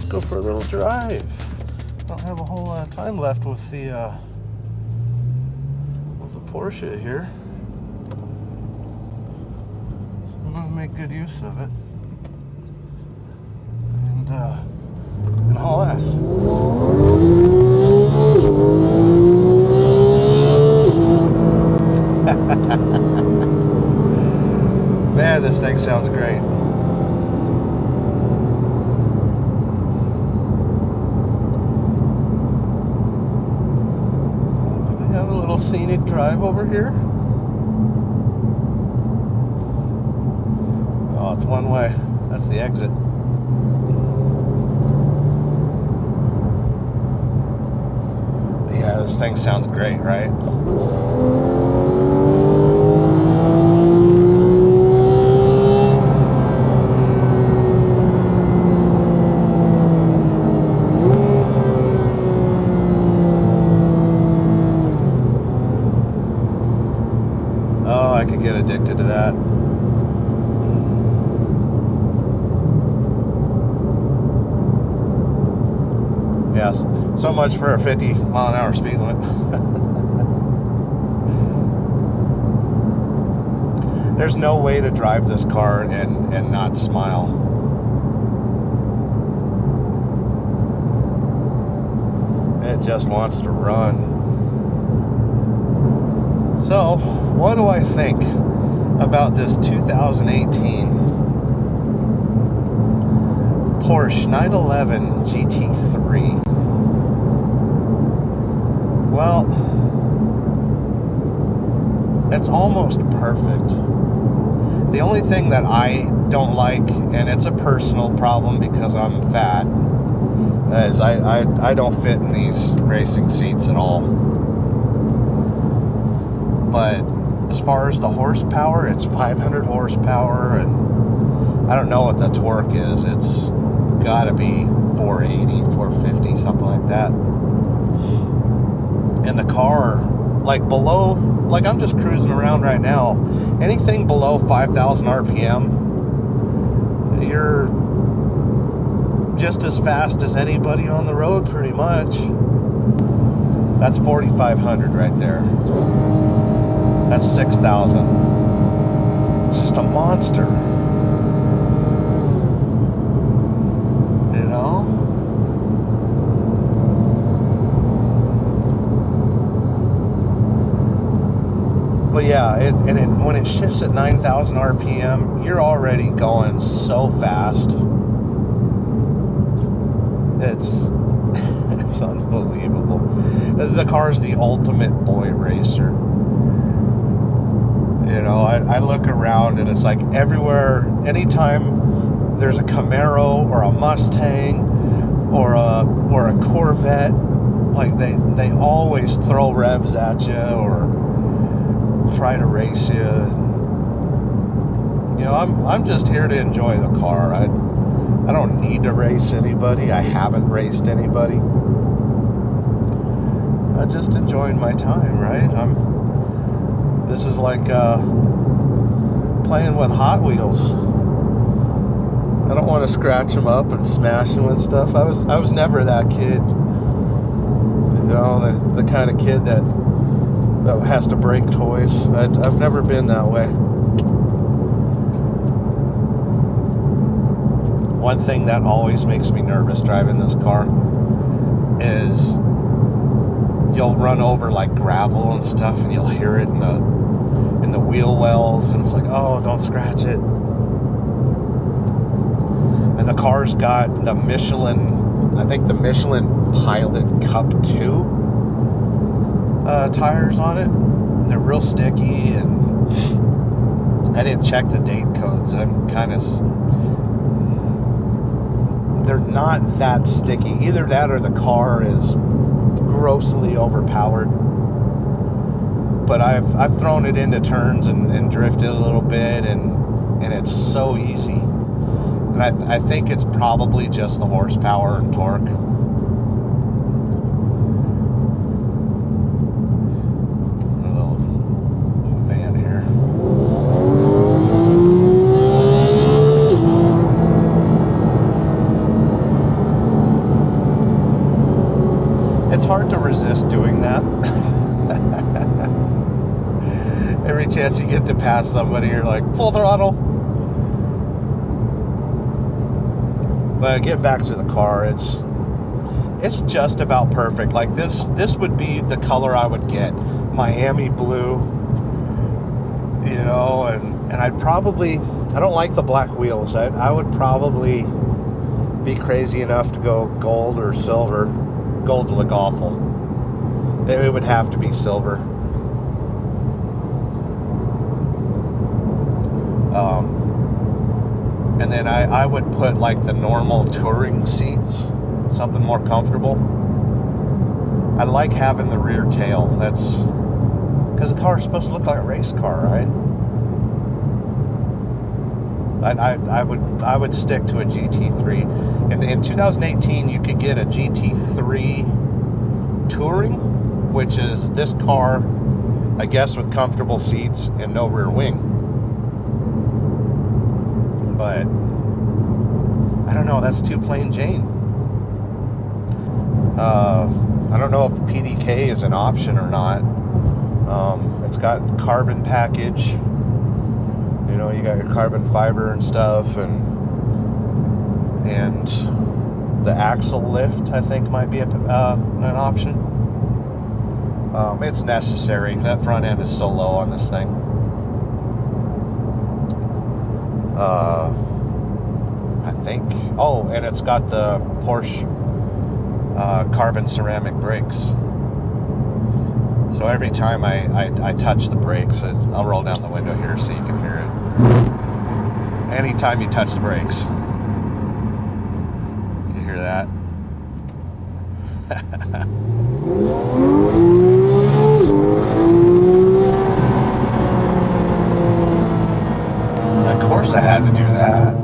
let's go for a little drive. Don't have a whole lot of time left with the Porsche here, so I'm gonna make good use of it and haul ass. Man, this thing sounds great. We have a little scenic drive over here. Oh, it's one way. That's the exit. Yeah, this thing sounds great, right? Oh, I could get addicted to that. Yes, so much for a 50-mile-an-hour speed limit. There's no way to drive this car and not smile. It just wants to run. So, what do I think about this 2018 Porsche 911 GT3? Well, it's almost perfect. The only thing that I don't like, and it's a personal problem because I'm fat, is I don't fit in these racing seats at all. But as far as the horsepower, it's 500 horsepower, and I don't know what the torque is. It's gotta be 480, 450, something like that. And the car, like below, like I'm just cruising around right now, anything below 5,000 RPM, you're just as fast as anybody on the road, pretty much. That's 4,500 right there. That's 6,000. It's just a monster. You know? But yeah, when it shifts at 9,000 RPM, you're already going so fast. It's unbelievable. The car's the ultimate boy racer. You know, I look around and it's like everywhere, anytime there's a Camaro or a Mustang or a Corvette, like they always throw revs at you or try to race you. And, you know, I'm just here to enjoy the car. I don't need to race anybody. I haven't raced anybody. I'm just enjoying my time, right? This is like playing with Hot Wheels. I don't want to scratch them up and smash them and stuff. I was never that kid. You know, the kind of kid that has to break toys. I've never been that way. One thing that always makes me nervous driving this car is you'll run over like gravel and stuff and you'll hear it in the wheel wells, and it's like, oh, don't scratch it. And the car's got the Michelin, I think the Michelin Pilot Cup 2 tires on it. They're real sticky, and I didn't check the date codes. I'm kind of, they're not that sticky. Either that or the car is grossly overpowered. But I've thrown it into turns and drifted a little bit, and it's so easy. And I think it's probably just the horsepower and torque. A little van here. It's hard to resist doing that. Every chance you get to pass somebody, you're like, full throttle. But getting back to the car, it's just about perfect. Like this would be the color I would get, Miami blue, you know, and I'd probably, I don't like the black wheels. I would probably be crazy enough to go gold or silver. Gold would look awful. It would have to be silver. And then I would put like the normal touring seats, something more comfortable. I like having the rear tail. That's because the car is supposed to look like a race car, right? I would stick to a GT3. And in 2018, you could get a GT3 Touring, which is this car, I guess, with comfortable seats and no rear wing. But I don't know, that's too plain Jane. I don't know if PDK is an option or not. It's got carbon package. You know, you got your carbon fiber and stuff, and the axle lift, I think, might be an option. It's necessary. That front end is so low on this thing. I think. Oh, and it's got the Porsche carbon ceramic brakes. So every time I touch the brakes, I'll roll down the window here so you can hear it. Anytime you touch the brakes, you hear that. Of course I had to do that.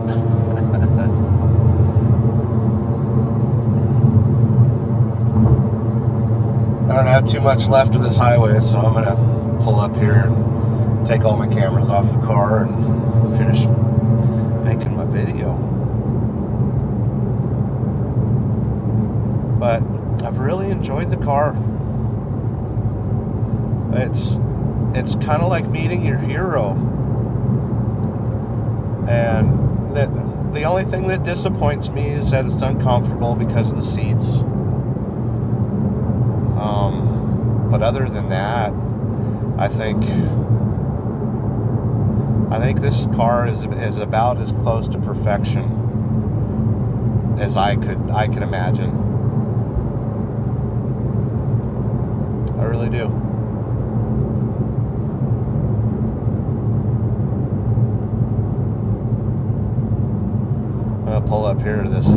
I don't have too much left of this highway, so I'm going to pull up here and take all my cameras off the car and finish making my video. But I've really enjoyed the car. It's kind of like meeting your hero. And the only thing that disappoints me is that it's uncomfortable because of the seats. But other than that, I think this car is about as close to perfection as I could imagine. I really do. I'm gonna pull up here to this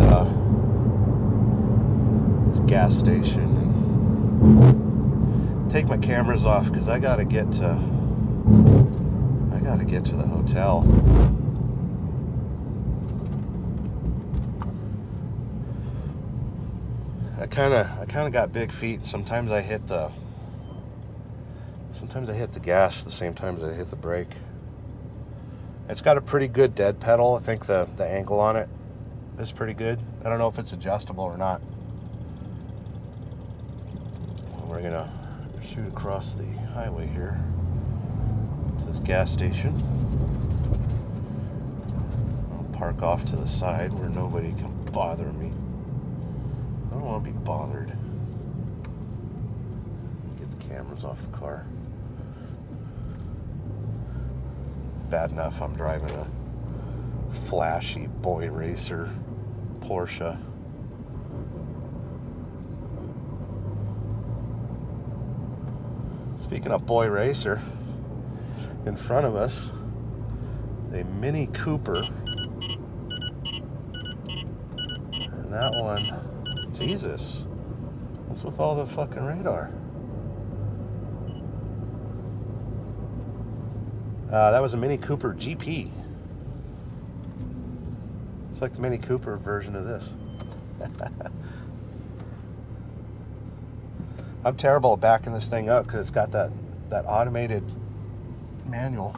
gas station and take my cameras off because I gotta get to the hotel. I kind of got big feet. Sometimes I hit the gas the same time as I hit the brake. It's got a pretty good dead pedal. I think the angle on it is pretty good. I don't know if it's adjustable or not. We're gonna shoot across the highway here to this gas station. I'll park off to the side where nobody can bother me. I don't want to be bothered. Get the cameras off the car. Bad enough I'm driving a flashy boy racer Porsche. Speaking of boy racer, in front of us, a Mini Cooper. And that one, Jesus, what's with all the fucking radar? That was a Mini Cooper GP. It's like the Mini Cooper version of this. I'm terrible at backing this thing up because it's got that automated manual.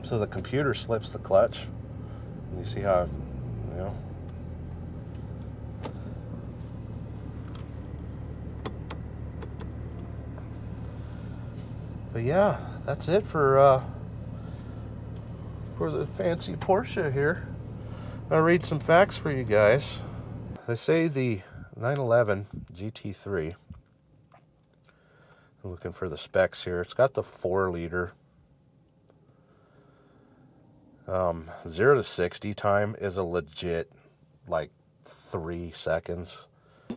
So the computer slips the clutch. And you see how, But yeah, that's it for the fancy Porsche here. I'll read some facts for you guys. They say the 911 GT3, I'm looking for the specs here. It's got the 4-liter. 0 to 60 time is a legit like 3 seconds.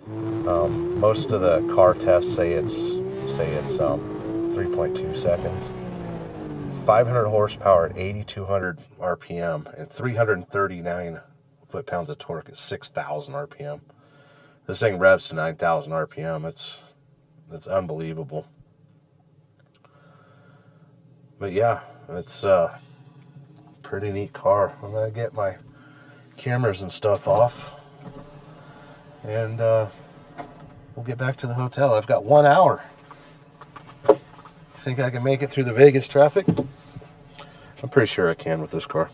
Most of the car tests say it's 3.2 seconds. 500 horsepower at 8,200 RPM and 339 foot-pounds of torque at 6,000 RPM. This thing revs to 9,000 RPM. It's unbelievable. But yeah, it's a pretty neat car. I'm gonna get my cameras and stuff off, and we'll get back to the hotel. I've got 1 hour. Think I can make it through the Vegas traffic? I'm pretty sure I can with this car.